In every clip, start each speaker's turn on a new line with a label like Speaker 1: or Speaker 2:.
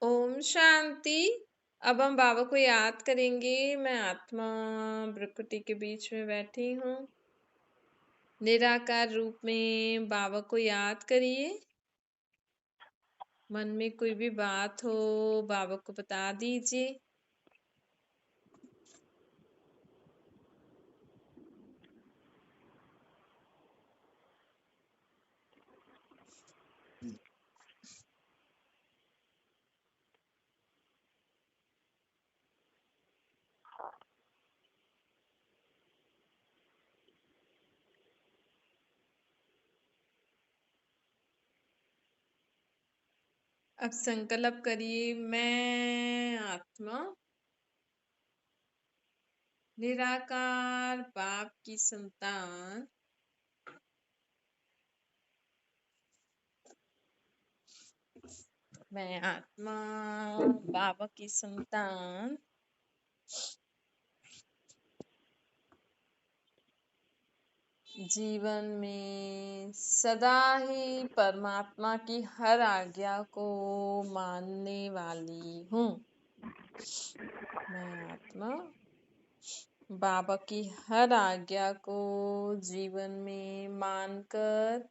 Speaker 1: ओम शांति। अब हम बाबा को याद करेंगे। मैं आत्मा प्रकृति के बीच में बैठी हूँ। निराकार रूप में बाबा को याद करिए। मन में कोई भी बात हो बाबा को बता दीजिए। अब संकल्प करिए, मैं आत्मा निराकार बाप की संतान मैं आत्मा बाबा की संतान जीवन में सदा ही परमात्मा की हर आज्ञा को मानने वाली हूँ। मैं आत्मा बाबा की हर आज्ञा को जीवन में मानकर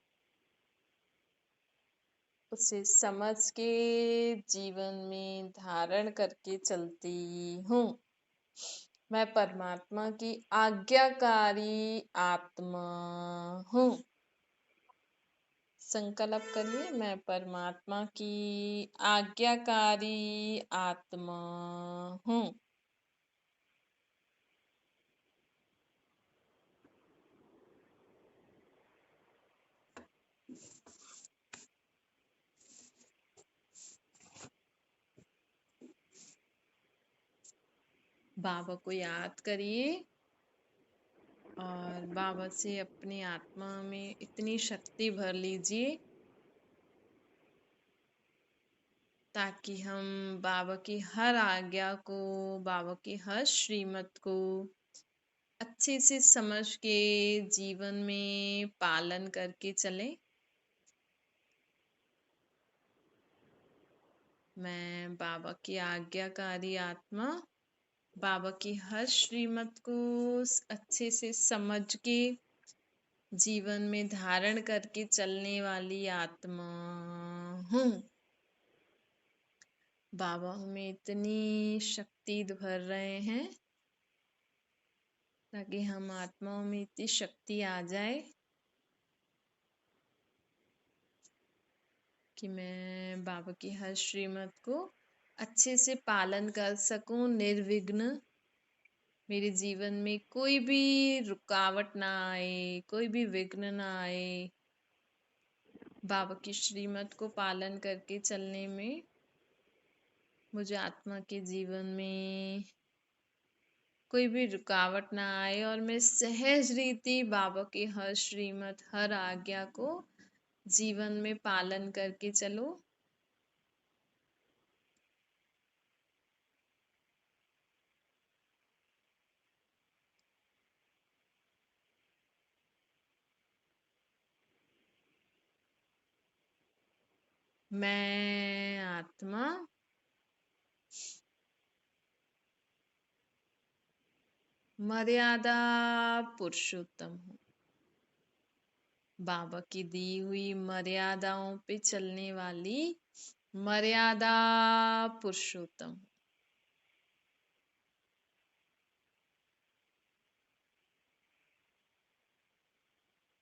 Speaker 1: उसे समझ के जीवन में धारण करके चलती हूँ। मैं परमात्मा की आज्ञाकारी आत्मा हूँ। संकल्प करिए, मैं परमात्मा की आज्ञाकारी आत्मा हूँ। बाबा को याद करिए और बाबा से अपनी आत्मा में इतनी शक्ति भर लीजिए ताकि हम बाबा की हर आज्ञा को, बाबा की हर श्रीमत को अच्छे से समझ के जीवन में पालन करके चलें। मैं बाबा की आज्ञाकारी आत्मा बाबा की हर श्रीमत को अच्छे से समझ के जीवन में धारण करके चलने वाली आत्मा हूँ। बाबा हमें इतनी शक्ति भर रहे हैं ताकि हम आत्माओं में इतनी शक्ति आ जाए कि मैं बाबा की हर श्रीमत को अच्छे से पालन कर सकूं, निर्विघ्न। मेरे जीवन में कोई भी रुकावट ना आए, कोई भी विघ्न ना आए। बाबा की श्रीमत को पालन करके चलने में मुझे आत्मा के जीवन में कोई भी रुकावट ना आए और मैं सहज रीति बाबा की हर श्रीमत, हर आज्ञा को जीवन में पालन करके चलो। मैं आत्मा मर्यादा पुरुषोत्तम हूँ। बाबा की दी हुई मर्यादाओं पे चलने वाली मर्यादा पुरुषोत्तम।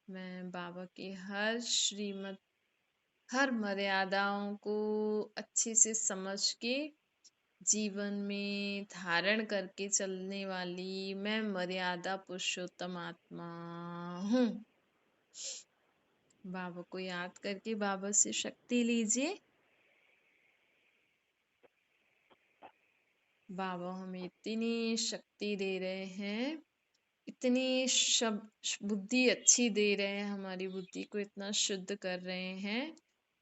Speaker 1: मैं बाबा की हर श्रीमत, हर मर्यादाओं को अच्छे से समझ के जीवन में धारण करके चलने वाली मैं मर्यादा पुरुषोत्तम आत्मा हूँ। बाबा को याद करके बाबा से शक्ति लीजिए। बाबा हमें इतनी शक्ति दे रहे हैं, इतनी बुद्धि अच्छी दे रहे हैं, हमारी बुद्धि को इतना शुद्ध कर रहे हैं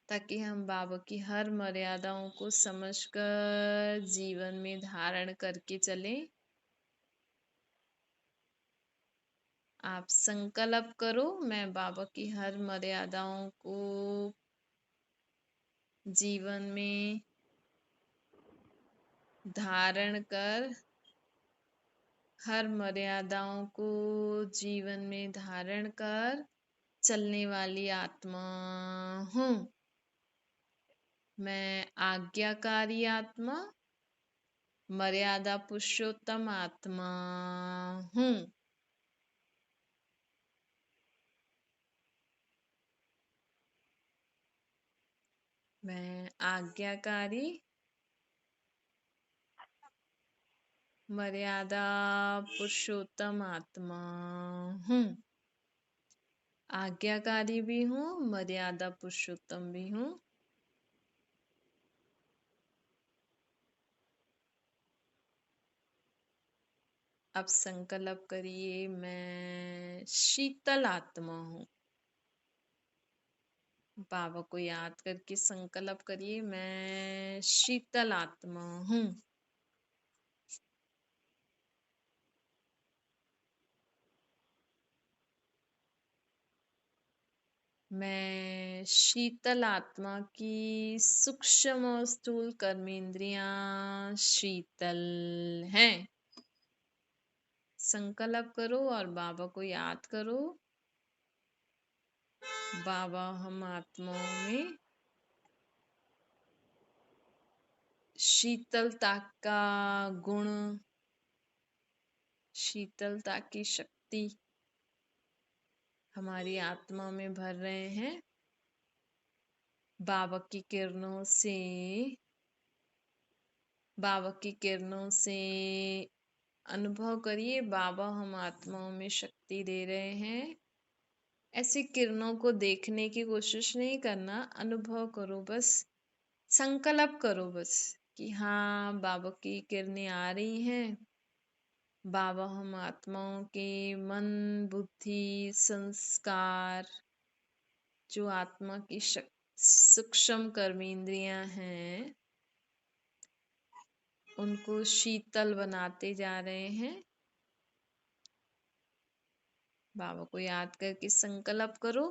Speaker 1: ताकि हम बाबा की हर मर्यादाओं को समझकर जीवन में धारण करके चलें। आप संकल्प करो, मैं बाबा की हर मर्यादाओं को जीवन में धारण कर हर मर्यादाओं को जीवन में धारण कर चलने वाली आत्मा हूँ। मैं आज्ञाकारी आत्मा, मर्यादा पुरुषोत्तम आत्मा हूँ। मैं आज्ञाकारी, मर्यादा पुरुषोत्तम आत्मा हूँ। आज्ञाकारी भी हूँ, मर्यादा पुरुषोत्तम भी हूँ। अब संकल्प करिए, मैं शीतल आत्मा हूँ। बाबा को याद करके संकल्प करिए, मैं शीतल आत्मा हूँ। मैं शीतल आत्मा की सूक्ष्म और स्थूल कर्मेंद्रियां शीतल हैं। संकल्प करो और बाबा को याद करो। बाबा, हम आत्माओं में शीतलता का गुण, शीतलता की शक्ति हमारी आत्मा में भर रहे हैं। बाबा की किरणों से, बाबा की किरणों से अनुभव करिए, बाबा हम आत्माओं में शक्ति दे रहे हैं। ऐसी किरणों को देखने की कोशिश नहीं करना, अनुभव करो बस, संकल्प करो बस कि हाँ बाबा की किरणें आ रही हैं। बाबा हम आत्माओं के मन, बुद्धि, संस्कार, जो आत्मा की सूक्ष्म कर्मेंद्रियां हैं, उनको शीतल बनाते जा रहे हैं। बाबा को याद करके संकल्प करो,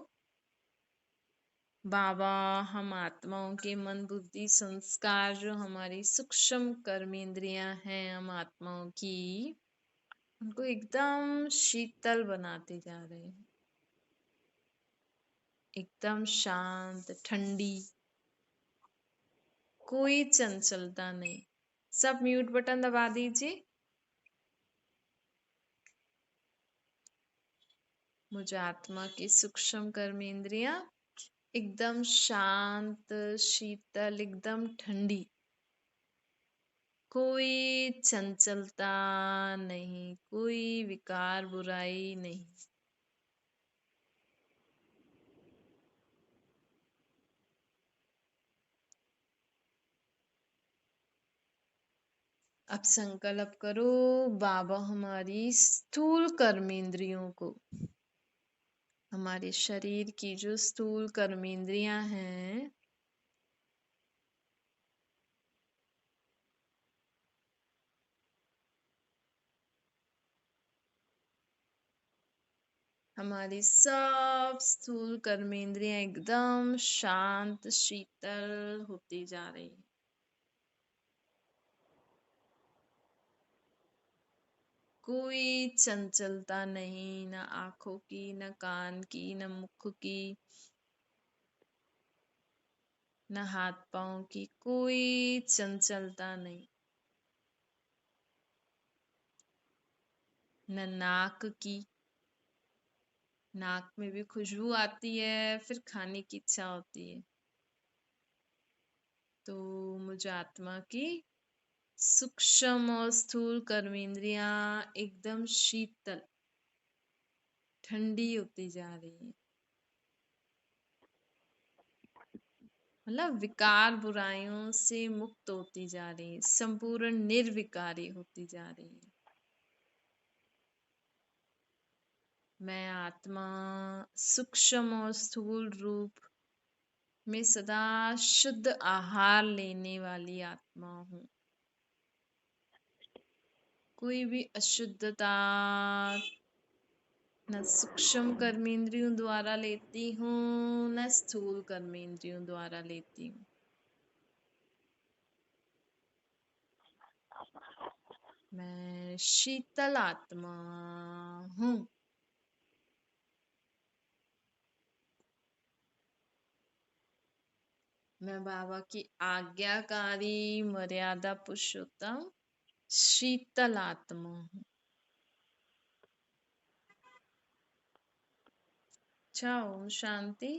Speaker 1: बाबा हम आत्माओं के मन, बुद्धि, संस्कार, जो हमारी सूक्ष्म कर्मेंद्रियां हैं हम आत्माओं की, उनको एकदम शीतल बनाते जा रहे हैं। एकदम शांत, ठंडी, कोई चंचलता नहीं। सब म्यूट बटन दबा दीजिए। मुझे आत्मा की सूक्ष्म कर्मेंद्रियां एकदम शांत, शीतल, एकदम ठंडी, कोई चंचलता नहीं, कोई विकार, बुराई नहीं। अब संकल्प करो, बाबा हमारी स्थूल कर्मेंद्रियों को, हमारे शरीर की जो स्थूल कर्मेंद्रियां हैं, हमारी सब स्थूल कर्मेंद्रियां एकदम शांत, शीतल होती जा रही है। कोई चंचलता नहीं, न आंखों की, न कान की, न मुख की, न हाथ पांव की, कोई चंचलता नहीं। न नाक की, नाक में भी खुशबू आती है, फिर खाने की इच्छा होती है। तो मुझे आत्मा की सूक्ष्म और स्थूल कर्मेंद्रियां एकदम शीतल, ठंडी होती जा रही है। मतलब विकार, बुराइयों से मुक्त होती जा रही है, संपूर्ण निर्विकारी होती जा रही है। मैं आत्मा सूक्ष्म और स्थूल रूप में सदा शुद्ध आहार लेने वाली आत्मा हूँ। कोई भी अशुद्धता न सूक्ष्म कर्मेंद्रियों द्वारा लेती हूँ, न स्थूल कर्मेंद्रियों द्वारा लेती हूँ। मैं शीतल आत्मा हूँ। मैं बाबा की आज्ञाकारी मर्यादा पुरुषोत्तम शीतल आत्मा हूँ। अच्छा, ओम शांति।